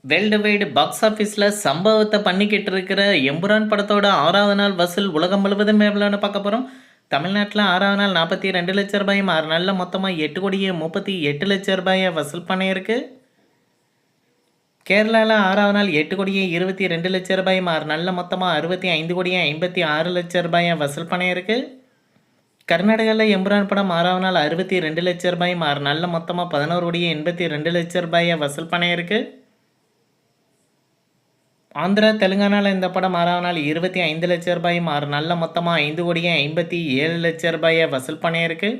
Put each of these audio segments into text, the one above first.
World wide box ஆஃபீஸில் சம்பவத்தை பண்ணிக்கிட்டு இருக்கிற எம்புரான் படத்தோட 6வது நாள் வசூல் உலகம் முழுவதும் எவ்வளோன்னு பார்க்க போகிறோம். தமிழ்நாட்டில் 6வது நாள் 42 லட்சம் ரூபாயும், 6 நாளில் மொத்தமாக 8,38,00,000 ரூபாயை வசூல் பண்ணியிருக்கு. கேரளாவில் 6வது நாள் 8,22,00,000 ரூபாயும், 6 நாளில் மொத்தமாக 65,56,00,000 ரூபாயை வசூல் பண்ணியிருக்கு. கர்நாடகாவில் எம்புரான் படம் 6வது நாள் 62 லட்சம் ரூபாயும், 6 நாளில் மொத்தமாக 11,82,00,000 ரூபாயை வசூல் பண்ணியிருக்கு. ஆந்திரா தெலுங்கானாவில் இந்த படம் 6வது நாள் 25 லட்சம் ரூபாயும், 6 நாளில் மொத்தமாக 5,57,00,000 ரூபாயை வசூல் பண்ணியிருக்கு.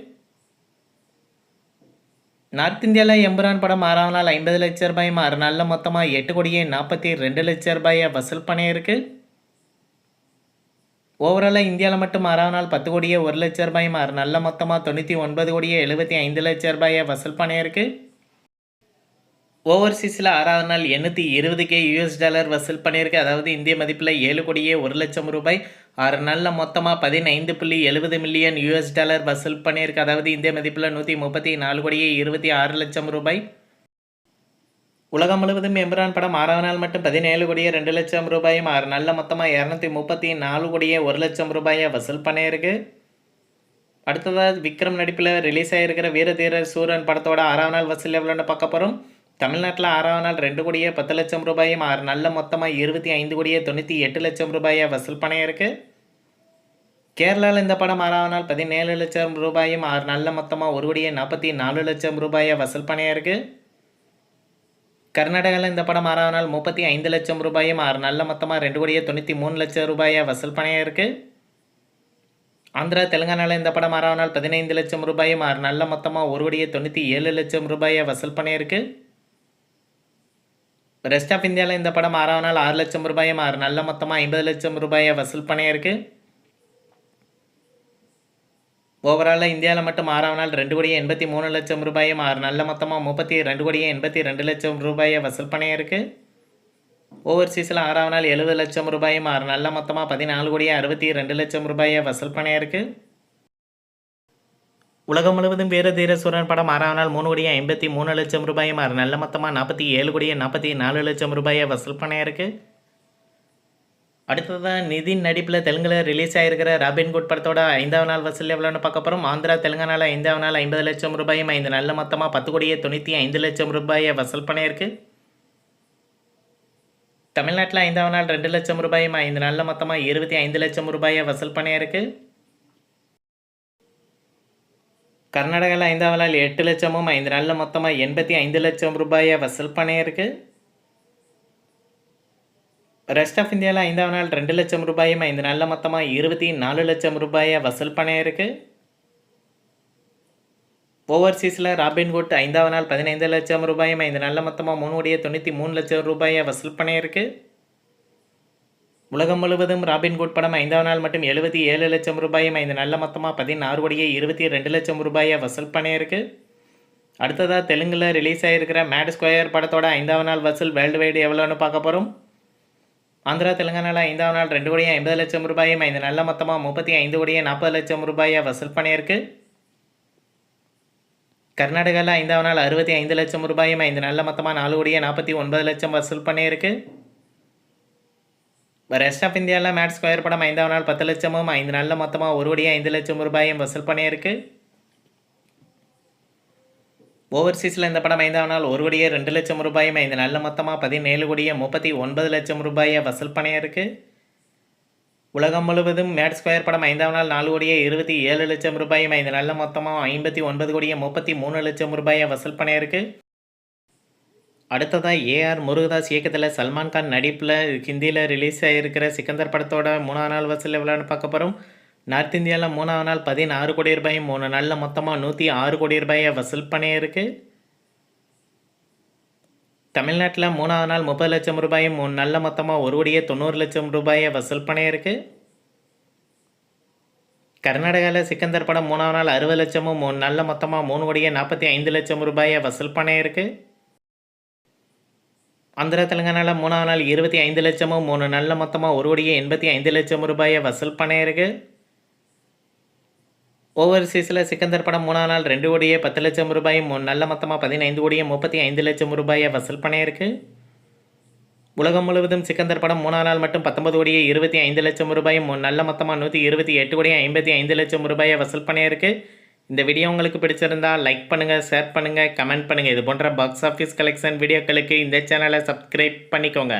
நார்த் இந்தியாவில் எம்புரான் படம் 6வது நாள் 50 லட்சம் ரூபாயும், 6 நாளில் மொத்தமாக 8,42,00,000 ரூபாயை வசூல் பண்ணியிருக்கு. ஓவராலாக இந்தியாவில் மட்டும் 6வது நாள் 10,01,00,000 ரூபாயும், 6 நாளில் மொத்தமாக 99,75,00,000 ரூபாயை வசூல் பண்ணியிருக்கு. ஓவர்சீஸில் 6வது நாள் 820K US டாலர் வசூல் பண்ணியிருக்கு. அதாவது இந்திய மதிப்பில் 7,01,00,000 ரூபாய். 6 நாளில் மொத்தமாக 15.70 மில்லியன் US டாலர் வசூல் பண்ணியிருக்கு. அதாவது இந்திய மதிப்பில் 134,26,00,000 ரூபாய். உலகம் முழுவதும் எம்புரான் படம் 6வது நாள் மட்டும் 17,02,00,000 ரூபாயும், 6 நாளில் மொத்தமாக 234,01,00,000 ரூபாயை வசூல் பண்ணியிருக்கு. அடுத்ததாக விக்ரம் நடிப்பில் ரிலீஸ் ஆகியிருக்கிற வீரதீரர் சூரன் படத்தோட 6வது நாள் வசூல் எவ்வளோன்னு பார்க்க போகிறோம். தமிழ்நாட்டில் 6வது நாள் 2,10,00,000 ரூபாயும், 6 நாளில் மொத்தமாக 25,98,00,000 ரூபாயை வசூல் பண்ணியிருக்கு. கேரளாவில் இந்த படம் 6வது நாள் 17 லட்சம் ரூபாயும், 6 நாளில் மொத்தமாக 1,44,00,000 ரூபாயை வசூல் பண்ணியிருக்கு. கர்நாடகாவில் இந்த படம் 6வது நாள் 35 லட்சம் ரூபாயும், 6 நாளில் மொத்தமாக 2,93,00,000 ரூபாயை வசூல் பண்ணியிருக்கு. ஆந்திரா தெலுங்கானாவில் இந்த படம் 6வது நாள் 15 லட்சம் ரூபாயும், 6 நாளில் மொத்தமாக 1,97,00,000 ரூபாயை வசூல் பண்ணியிருக்கு. ரெஸ்ட் ஆஃப் இந்தியாவில் இந்த படம் 6வது நாள் 6 லட்சம் ரூபாயும், 6 நாளில் மொத்தமாக 50 லட்சம் ரூபாயை வசூல் பண்ணியிருக்கு. ஓவராலாக இந்தியாவில் மட்டும் 6வது நாள் 2,83,00,000 ரூபாயும், 6 நாளில் மொத்தமாக 32,82,00,000 ரூபாயை வசூல் பண்ணியிருக்கு. ஓவர்சீஸில் 6வது நாள் 70 லட்சம் ரூபாயும், 6 நாளில் மொத்தமாக 14,62,00,000 ரூபாயை வசூல் பண்ணியிருக்கு. உலகம் முழுவதும் வீரதீர சூரன் படம் 6வது நாள் 3,53,00,000 ரூபாயும், 6 நாளில் மொத்தமாக 47,44,00,000 ரூபாயை வசூல் பண்ணியிருக்கு. அடுத்ததாக நிதின் நடிப்பில் தெலுங்கில் ரிலீஸ் ஆகிருக்கிற ராபின்குட் படத்தோட 5வது நாள் வசூல் எவ்வளோன்னு பார்க்க போகிறோம். ஆந்திரா தெலுங்கானாவில் 5வது நாள் 50 லட்சம் ரூபாயும், 5 நாளில் மொத்தமாக 10,95,00,000 ரூபாயை வசூல் பண்ணியிருக்கு. தமிழ்நாட்டில் 5வது நாள் 2 லட்சம் ரூபாயும், 5 நாளில் மொத்தமாக 25 லட்சம் ரூபாயை வசூல் பண்ணியிருக்கு. கர்நாடகாவில் 5வது நாள் 8 லட்சமும், 5 நாளில் மொத்தமாக 85 லட்சம் ரூபாயை வசூல் பண்ணியிருக்கு. ரெஸ்ட் ஆஃப் இந்தியாவில் 5வது நாள் 2 லட்சம் ரூபாயும், 5 நாளில் மொத்தமாக 24 லட்சம் ரூபாயை வசூல் பண்ணியிருக்கு. ஓவர்சீஸில் ராபின்குட் 5வது நாள் 15 லட்சம் ரூபாயும், 5 நாளில் மொத்தமாக 3,93,00,000 ரூபாயை வசூல் பண்ணியிருக்கு. உலகம் முழுவதும் ராபின்குட் படம் 5வது நாள் மட்டும் 77 லட்சம் ரூபாயும், 5 நாளில் மொத்தமாக 16,22,00,000 ரூபாயை வசூல் பண்ணியிருக்கு. அடுத்ததாக தெலுங்கில் ரிலீஸ் ஆகியிருக்கிற மேட் ஸ்கொயர் படத்தோட 5வது நாள் வசூல் வேர்ல்டு வைடு எவ்வளோன்னு பார்க்க போகிறோம். ஆந்திரா தெலுங்கானாவில் 5வது நாள் 2,50,00,000 ரூபாயும், 5 நாளில் மொத்தமாக 35,40,00,000 ரூபாயை வசூல் பண்ணியிருக்கு. கர்நாடகாவில் 5வது நாள் 65 லட்சம் ரூபாயும், 5 நாளில் மொத்தமாக 4,49,00,000 வசூல் பண்ணியிருக்கு. ரெஸ்ட் ஆஃப் இந்தியாவில் மேட் ஸ்கொயர் படம் 5வது நாள் 10 லட்சமும், 5 நாளில் மொத்தமாக 1,05,00,000 ரூபாயும் வசூல் பண்ணியிருக்கு. ஓவர்சீஸில் இந்த படம் 5வது நாள் 1,02,00,000 ரூபாயும், 5 நாளில் மொத்தமாக 17,39,00,000 ரூபாயை வசூல் பண்ணியிருக்கு. உலகம் முழுவதும் மேட் ஸ்கொயர் படம் 5வது நாள் 4,27,00,000 ரூபாயும், 5 நாளில் மொத்தமாக 59,33,00,000 ரூபாயை வசூல் பண்ணியிருக்கு. அடுத்ததாக ஏஆர் முருகதாஸ் இயக்கத்தில் சல்மான் கான் நடிப்பில் ஹிந்தியில் ரிலீஸ் ஆகியிருக்கிற சிக்கந்தர் படத்தோட 3வது நாள் வசூல் எவ்வளோன்னு பார்க்க போகிறோம். நார்த் இந்தியாவில் 3வது நாள் 16 கோடி ரூபாயும், 3 நாளில் மொத்தமாக 106 கோடி ரூபாயை வசூல் பண்ணியிருக்கு. தமிழ்நாட்டில் 3வது நாள் 30 லட்சம் ரூபாயும், 3 நாளில் மொத்தமாக 1,90,00,000 ரூபாயை வசூல் பண்ணியிருக்கு. கர்நாடகாவில் சிக்கந்தர் படம் 3வது நாள் 60 லட்சமும், 3 நாளில் மொத்தமாக 3,45,00,000 ரூபாயை வசூல் பண்ணியிருக்கு. ஆந்திரா தெலுங்கானாவில் 3வது நாள் 25 லட்சமும், 3 நாளில் மொத்தமாக 1,85,00,000 ரூபாயை வசூல் பண்ணியிருக்கு. ஓவர்சீஸில் சிக்கந்தர் படம் 3வது நாள் 2,10,00,000 ரூபாயும், 3 நாளில் மொத்தமாக 15,35,00,000 ரூபாயை வசூல் பண்ணியிருக்கு. உலகம் முழுவதும் சிக்கந்தர் படம் 3 நாள் மட்டும் 19 கோடியே 25 லட்சம் ரூபாயும் நல்ல மொத்தமாக 128 கோடியே 55 லட்சம் ரூபாயை வசூல் பண்ணியிருக்கு. இந்த வீடியோ உங்களுக்கு பிடிச்சிருந்தா லைக் பண்ணுங்கள், ஷேர் பண்ணுங்கள், கமெண்ட் பண்ணுங்கள். இது போன்ற பாக்ஸ் ஆஃபீஸ் கலெக்ஷன் வீடியோக்களுக்கு இந்த சேனலை சப்ஸ்கிரைப் பண்ணிக்கோங்க.